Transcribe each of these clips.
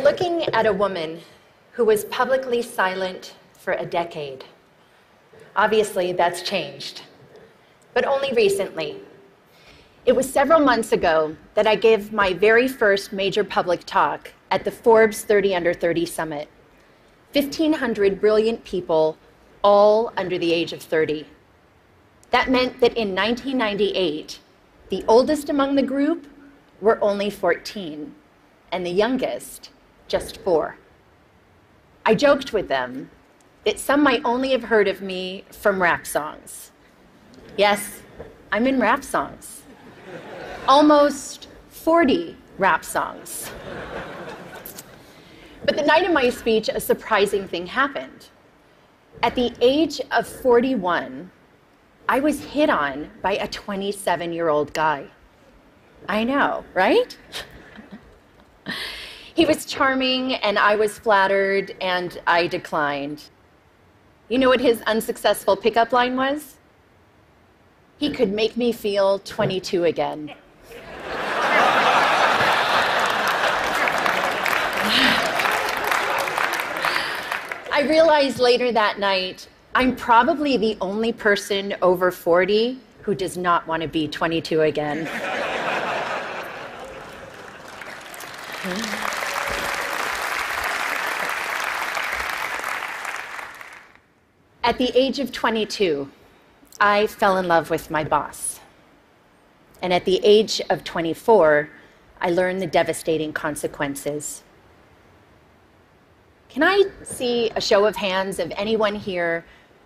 looking at a woman who was publicly silent for a decade. Obviously, that's changed, but only recently. It was several months ago that I gave my very first major public talk at the Forbes 30 Under 30 Summit. 1,500 brilliant people, all under the age of 30. That meant that in 1998, the oldest among the group were only 14, and the youngest, just 4. I joked with them that some might only have heard of me from rap songs. Yes, I'm in rap songs. Almost 40 rap songs. But the night of my speech, a surprising thing happened. At the age of 41, I was hit on by a 27-year-old guy. I know, right? He was charming, and I was flattered, and I declined. You know what his unsuccessful pickup line was? He could make me feel 22 again. I realized later that night, I'm probably the only person over 40 who does not want to be 22 again. At the age of 22, I fell in love with my boss. And at the age of 24, I learned the devastating consequences. Can I see a show of hands of anyone here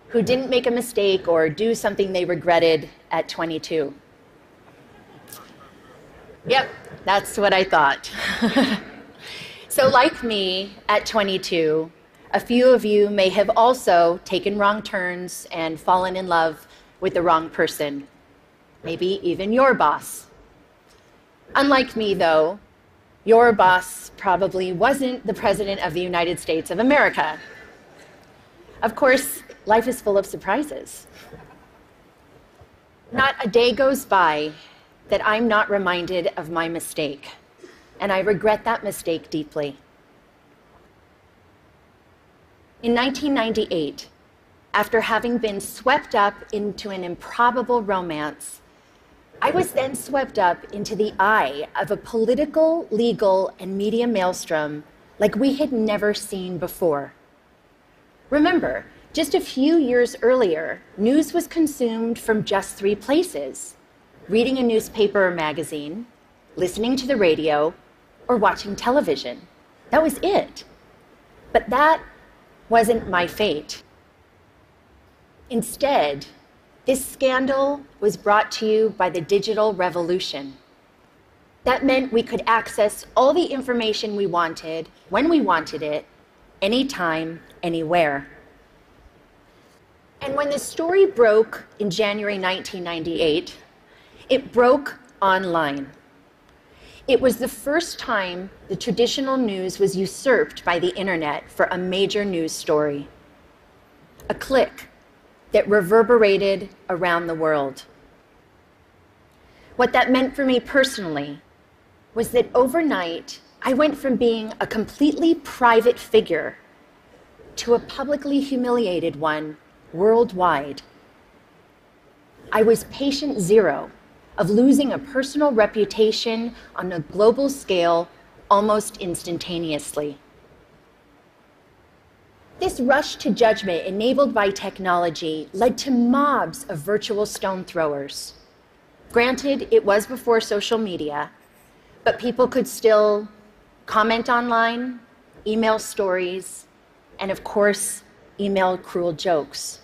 who didn't make a mistake or do something they regretted at 22? Yep, that's what I thought. So like me, at 22, a few of you may have also taken wrong turns and fallen in love with the wrong person, maybe even your boss. Unlike me, though, your boss probably wasn't the President of the United States of America. Of course, life is full of surprises. Not a day goes by that I'm not reminded of my mistake, and I regret that mistake deeply. In 1998, after having been swept up into an improbable romance, I was then swept up into the eye of a political, legal, and media maelstrom like we had never seen before. Remember, just a few years earlier, news was consumed from just 3 places: reading a newspaper or magazine, listening to the radio, or watching television. That was it. But that wasn't my fate. Instead, this scandal was brought to you by the digital revolution. That meant we could access all the information we wanted, when we wanted it, anytime, anywhere. And when the story broke in January 1998, it broke online. It was the first time the traditional news was usurped by the internet for a major news story. A click that reverberated around the world. What that meant for me personally was that overnight, I went from being a completely private figure to a publicly humiliated one worldwide. I was patient zero of losing a personal reputation on a global scale almost instantaneously. This rush to judgment enabled by technology led to mobs of virtual stone throwers. Granted, it was before social media, but people could still comment online, email stories, and of course, email cruel jokes.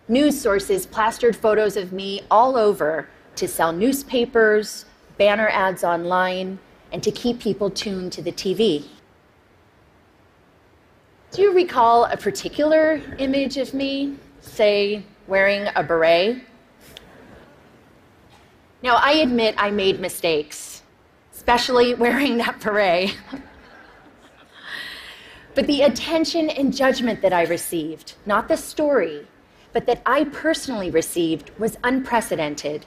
News sources plastered photos of me all over to sell newspapers, banner ads online, and to keep people tuned to the TV. Do you recall a particular image of me, say, wearing a beret? Now, I admit I made mistakes, especially wearing that beret. But the attention and judgment that I received, not the story, but that I personally received, was unprecedented.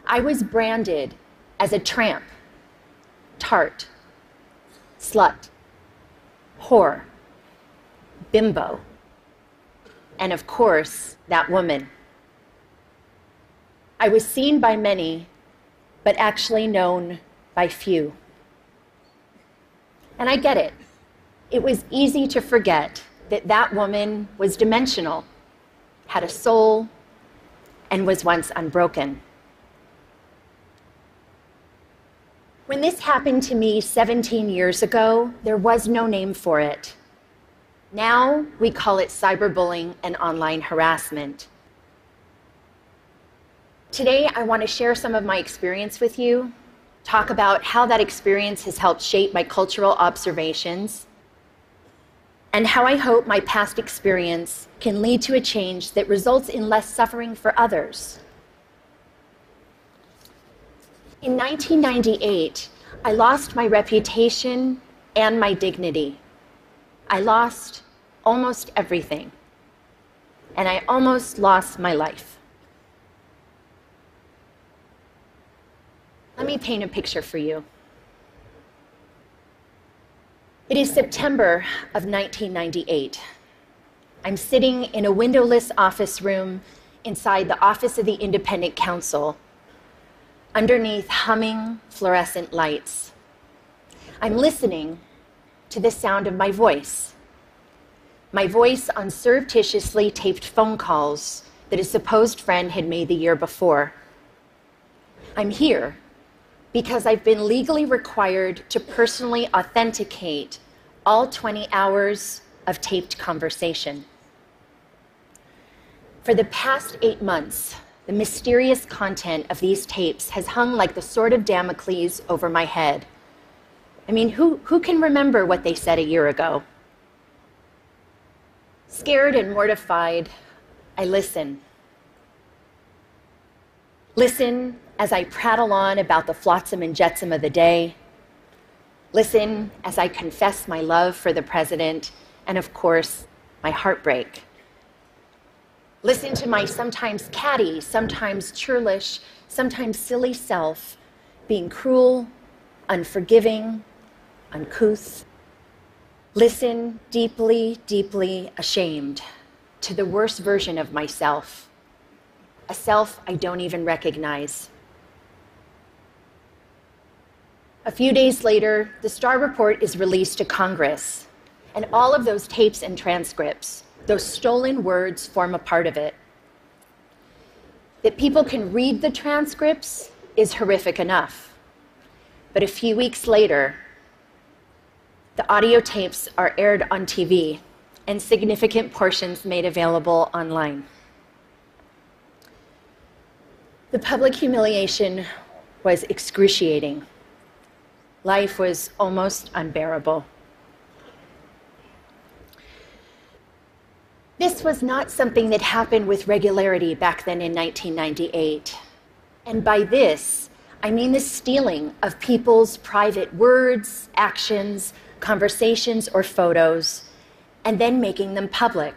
I was branded as a tramp, tart, slut, whore, bimbo, and of course, that woman. I was seen by many, but actually known by few. And I get it. It was easy to forget that that woman was dimensional, had a soul, and was once unbroken. When this happened to me 17 years ago, there was no name for it. Now we call it cyberbullying and online harassment. Today, I want to share some of my experience with you, talk about how that experience has helped shape my cultural observations, and how I hope my past experience can lead to a change that results in less suffering for others. In 1998, I lost my reputation and my dignity. I lost almost everything, and I almost lost my life. Let me paint a picture for you. It is September of 1998. I'm sitting in a windowless office room inside the office of the Independent Counsel, underneath humming fluorescent lights. I'm listening to the sound of my voice on surreptitiously taped phone calls that a supposed friend had made the year before. I'm here because I've been legally required to personally authenticate all 20 hours of taped conversation. For the past 8 months, the mysterious content of these tapes has hung like the sword of Damocles over my head. I mean, who can remember what they said a year ago? Scared and mortified, I listen. Listen as I prattle on about the flotsam and jetsam of the day. Listen as I confess my love for the president and, of course, my heartbreak. Listen to my sometimes catty, sometimes churlish, sometimes silly self being cruel, unforgiving, uncouth. Listen deeply, deeply ashamed to the worst version of myself, a self I don't even recognize. A few days later, the Starr Report is released to Congress, and all of those tapes and transcripts, those stolen words, form a part of it. That people can read the transcripts is horrific enough. But a few weeks later, the audio tapes are aired on TV and significant portions made available online. The public humiliation was excruciating. Life was almost unbearable. This was not something that happened with regularity back then in 1998. And by this, I mean the stealing of people's private words, actions, conversations, or photos, and then making them public.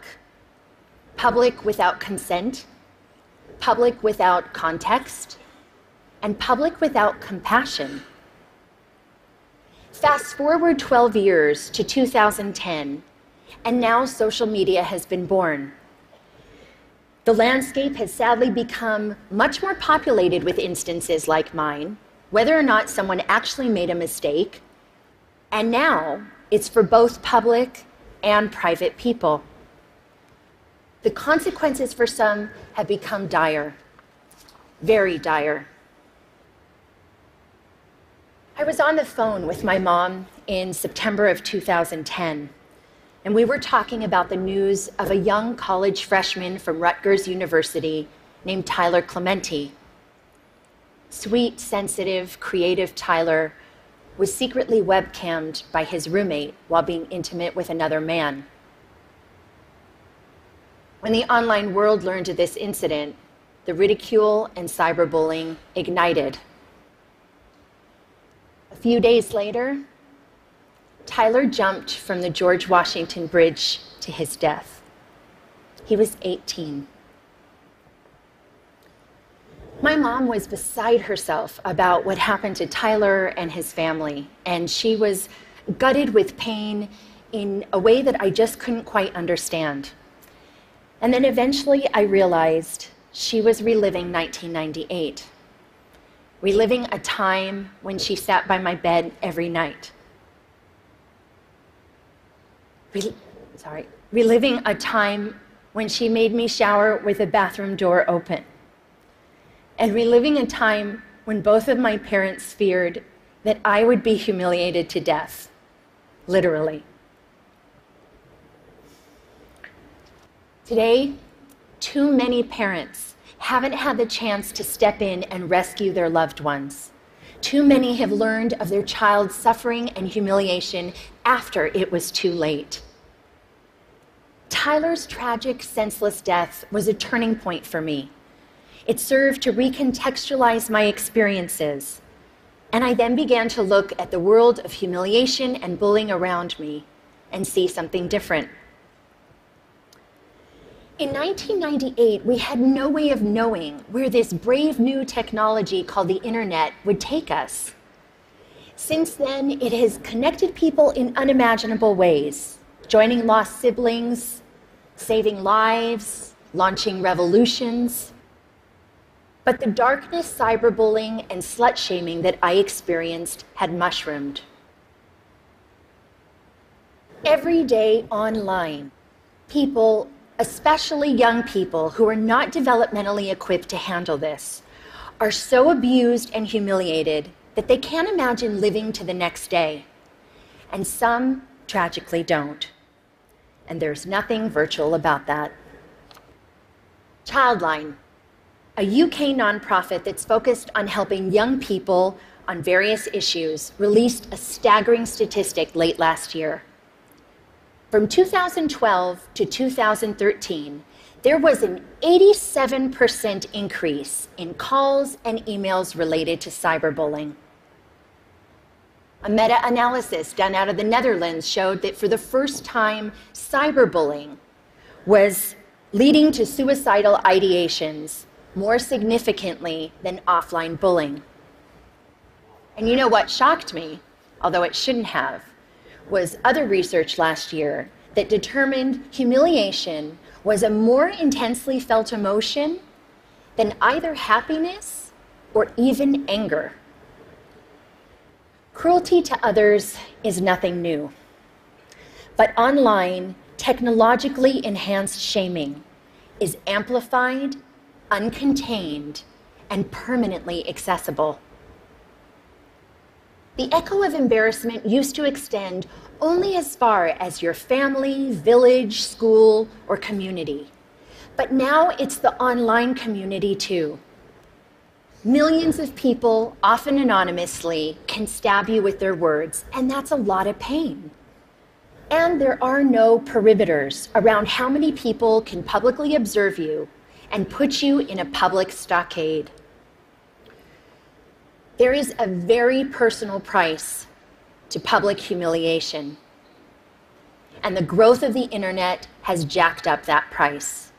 Public without consent, public without context, and public without compassion. Fast forward 12 years to 2010, and now social media has been born. The landscape has sadly become much more populated with instances like mine, whether or not someone actually made a mistake, and now it's for both public and private people. The consequences for some have become dire, very dire. I was on the phone with my mom in September of 2010, and we were talking about the news of a young college freshman from Rutgers University named Tyler Clementi. Sweet, sensitive, creative Tyler was secretly webcammed by his roommate while being intimate with another man. When the online world learned of this incident, the ridicule and cyberbullying ignited. A few days later, Tyler jumped from the George Washington Bridge to his death. He was 18. My mom was beside herself about what happened to Tyler and his family, and she was gutted with pain in a way that I just couldn't quite understand. And then eventually I realized she was reliving 1998, reliving a time when she sat by my bed every night. Reliving a time when she made me shower with the bathroom door open. And reliving a time when both of my parents feared that I would be humiliated to death, literally. Today, too many parents haven't had the chance to step in and rescue their loved ones. Too many have learned of their child's suffering and humiliation after it was too late. Tyler's tragic, senseless death was a turning point for me. It served to recontextualize my experiences, and I then began to look at the world of humiliation and bullying around me and see something different. In 1998, we had no way of knowing where this brave new technology called the internet would take us. Since then, it has connected people in unimaginable ways, joining lost siblings, saving lives, launching revolutions. But the darkness, cyberbullying, and slut-shaming that I experienced had mushroomed. Every day online, people, especially young people who are not developmentally equipped to handle this, are so abused and humiliated that they can't imagine living to the next day. And some, tragically, don't. And there's nothing virtual about that. Childline, a UK nonprofit that's focused on helping young people on various issues, released a staggering statistic late last year. From 2012 to 2013, there was an 87% increase in calls and emails related to cyberbullying. A meta-analysis done out of the Netherlands showed that for the first time, cyberbullying was leading to suicidal ideations more significantly than offline bullying. And you know what shocked me, although it shouldn't have, was other research last year that determined humiliation was a more intensely felt emotion than either happiness or even anger. Cruelty to others is nothing new. But online, technologically enhanced shaming is amplified, uncontained, and permanently accessible. The echo of embarrassment used to extend only as far as your family, village, school, or community. But now it's the online community too. Millions of people, often anonymously, can stab you with their words, and that's a lot of pain. And there are no perimeters around how many people can publicly observe you and put you in a public stockade. There is a very personal price to public humiliation, and the growth of the internet has jacked up that price.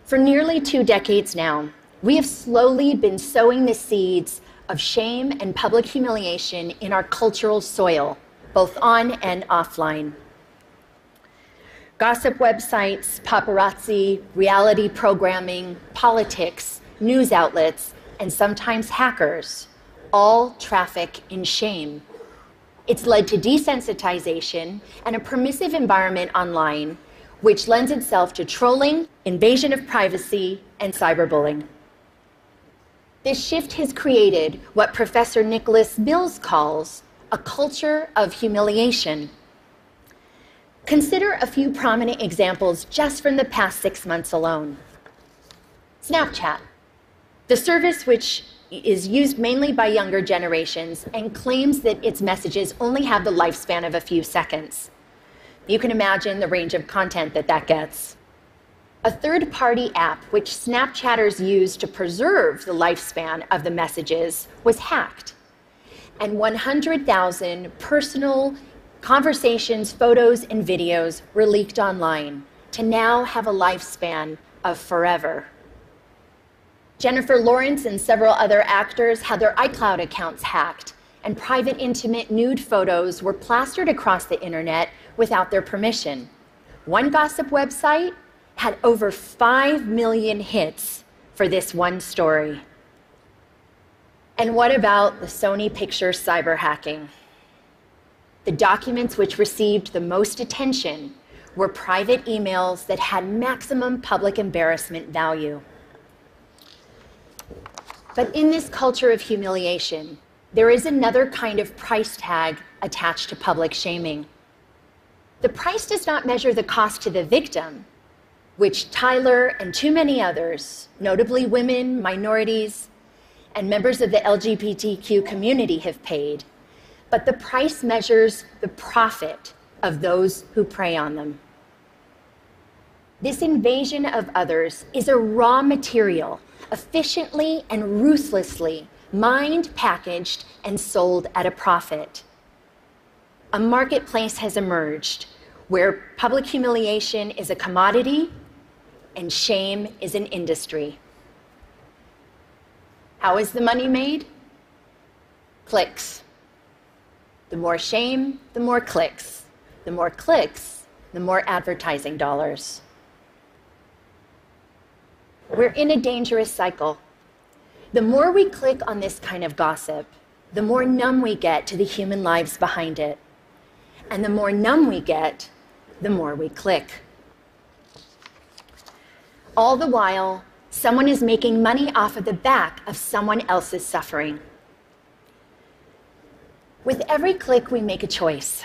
For nearly 2 decades now, we have slowly been sowing the seeds of shame and public humiliation in our cultural soil, both on and offline. Gossip websites, paparazzi, reality programming, politics, news outlets, and sometimes hackers all traffic in shame. It's led to desensitization and a permissive environment online, which lends itself to trolling, invasion of privacy, and cyberbullying. This shift has created what Professor Nicholas Mills calls a culture of humiliation. Consider a few prominent examples just from the past 6 months alone. Snapchat, the service which is used mainly by younger generations and claims that its messages only have the lifespan of a few seconds. You can imagine the range of content that gets. A third-party app which Snapchatters use to preserve the lifespan of the messages was hacked, and 100,000 personal conversations, photos, and videos were leaked online to now have a lifespan of forever. Jennifer Lawrence and several other actors had their iCloud accounts hacked and private, intimate nude photos were plastered across the internet without their permission. One gossip website had over 5 million hits for this one story. And what about the Sony Pictures cyber hacking? The documents which received the most attention were private emails that had maximum public embarrassment value. But in this culture of humiliation, there is another kind of price tag attached to public shaming. The price does not measure the cost to the victim, which Tyler and too many others, notably women, minorities, and members of the LGBTQ community have paid, but the price measures the profit of those who prey on them. This invasion of others is a raw material, efficiently and ruthlessly mined, packaged, and sold at a profit. A marketplace has emerged where public humiliation is a commodity and shame is an industry. How is the money made? Clicks. The more shame, the more clicks. The more clicks, the more advertising dollars. We're in a dangerous cycle. The more we click on this kind of gossip, the more numb we get to the human lives behind it. And the more numb we get, the more we click. All the while, someone is making money off of the back of someone else's suffering. With every click, we make a choice.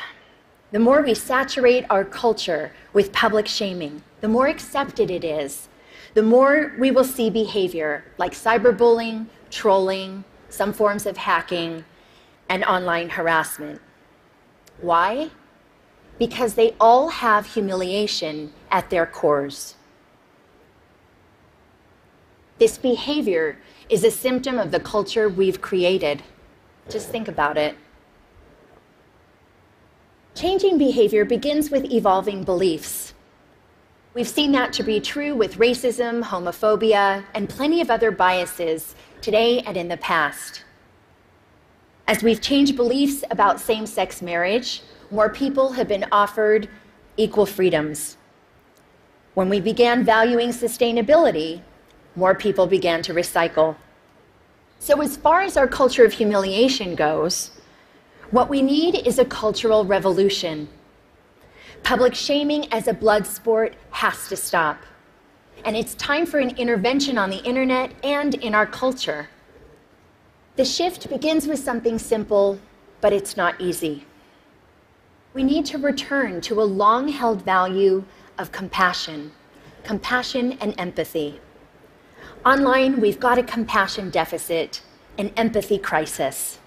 The more we saturate our culture with public shaming, the more accepted it is, the more we will see behavior like cyberbullying, trolling, some forms of hacking, and online harassment. Why? Because they all have humiliation at their cores. This behavior is a symptom of the culture we've created. Just think about it. Changing behavior begins with evolving beliefs. We've seen that to be true with racism, homophobia, and plenty of other biases today and in the past. As we've changed beliefs about same-sex marriage, more people have been offered equal freedoms. When we began valuing sustainability, more people began to recycle. So as far as our culture of humiliation goes, what we need is a cultural revolution. Public shaming as a blood sport has to stop. And it's time for an intervention on the internet and in our culture. The shift begins with something simple, but it's not easy. We need to return to a long-held value of compassion and empathy. Online, we've got a compassion deficit, an empathy crisis.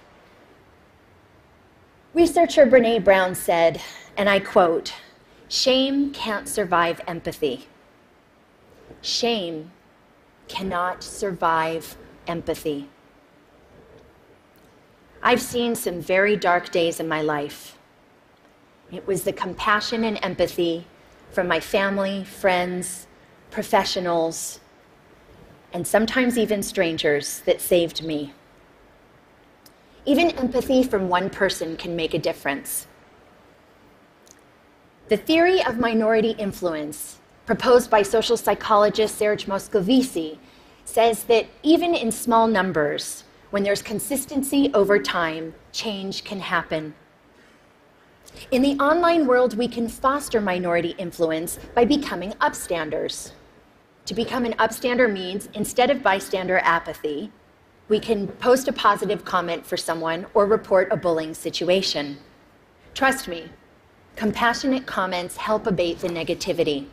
Researcher Brené Brown said, and I quote, "Shame can't survive empathy. Shame cannot survive empathy." I've seen some very dark days in my life. It was the compassion and empathy from my family, friends, professionals, and sometimes even strangers that saved me. Even empathy from one person can make a difference. The theory of minority influence, proposed by social psychologist Serge Moscovici, says that even in small numbers, when there's consistency over time, change can happen. In the online world, we can foster minority influence by becoming upstanders. To become an upstander means, instead of bystander apathy, we can post a positive comment for someone or report a bullying situation. Trust me, compassionate comments help abate the negativity.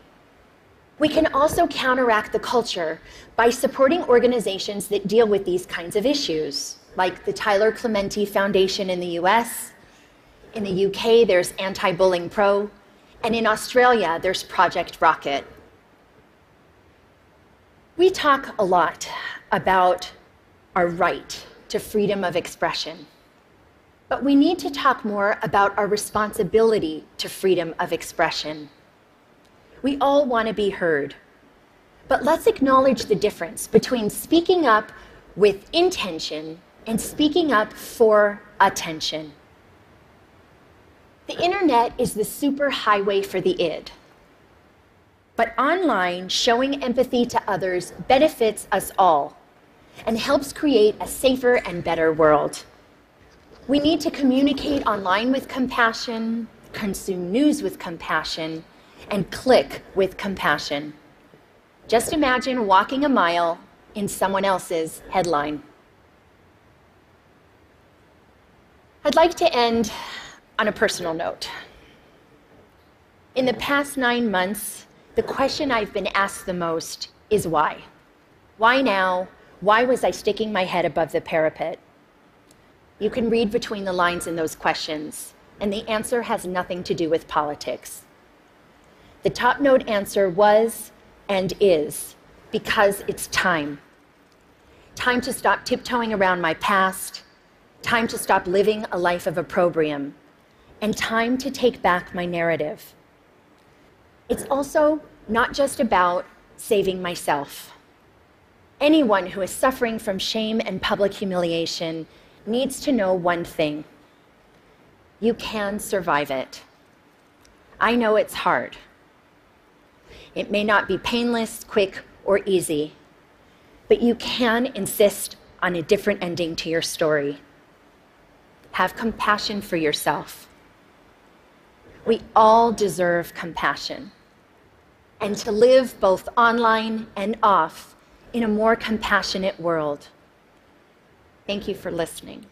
We can also counteract the culture by supporting organizations that deal with these kinds of issues, like the Tyler Clementi Foundation in the US. In the UK, there's Anti-Bullying Pro, and in Australia, there's Project Rocket. We talk a lot about our right to freedom of expression, but we need to talk more about our responsibility to freedom of expression. We all want to be heard, but let's acknowledge the difference between speaking up with intention and speaking up for attention. The internet is the superhighway for the id. But online, showing empathy to others benefits us all and helps create a safer and better world. We need to communicate online with compassion, consume news with compassion, and click with compassion. Just imagine walking a mile in someone else's headline. I'd like to end on a personal note. In the past 9 months, the question I've been asked the most is why? Why now? Why was I sticking my head above the parapet? You can read between the lines in those questions, and the answer has nothing to do with politics. The top note answer was and is because it's time. Time to stop tiptoeing around my past, time to stop living a life of opprobrium, and time to take back my narrative. It's also not just about saving myself. Anyone who is suffering from shame and public humiliation needs to know one thing. You can survive it. I know it's hard. It may not be painless, quick, or easy, but you can insist on a different ending to your story. Have compassion for yourself. We all deserve compassion, and to live both online and off in a more compassionate world. Thank you for listening.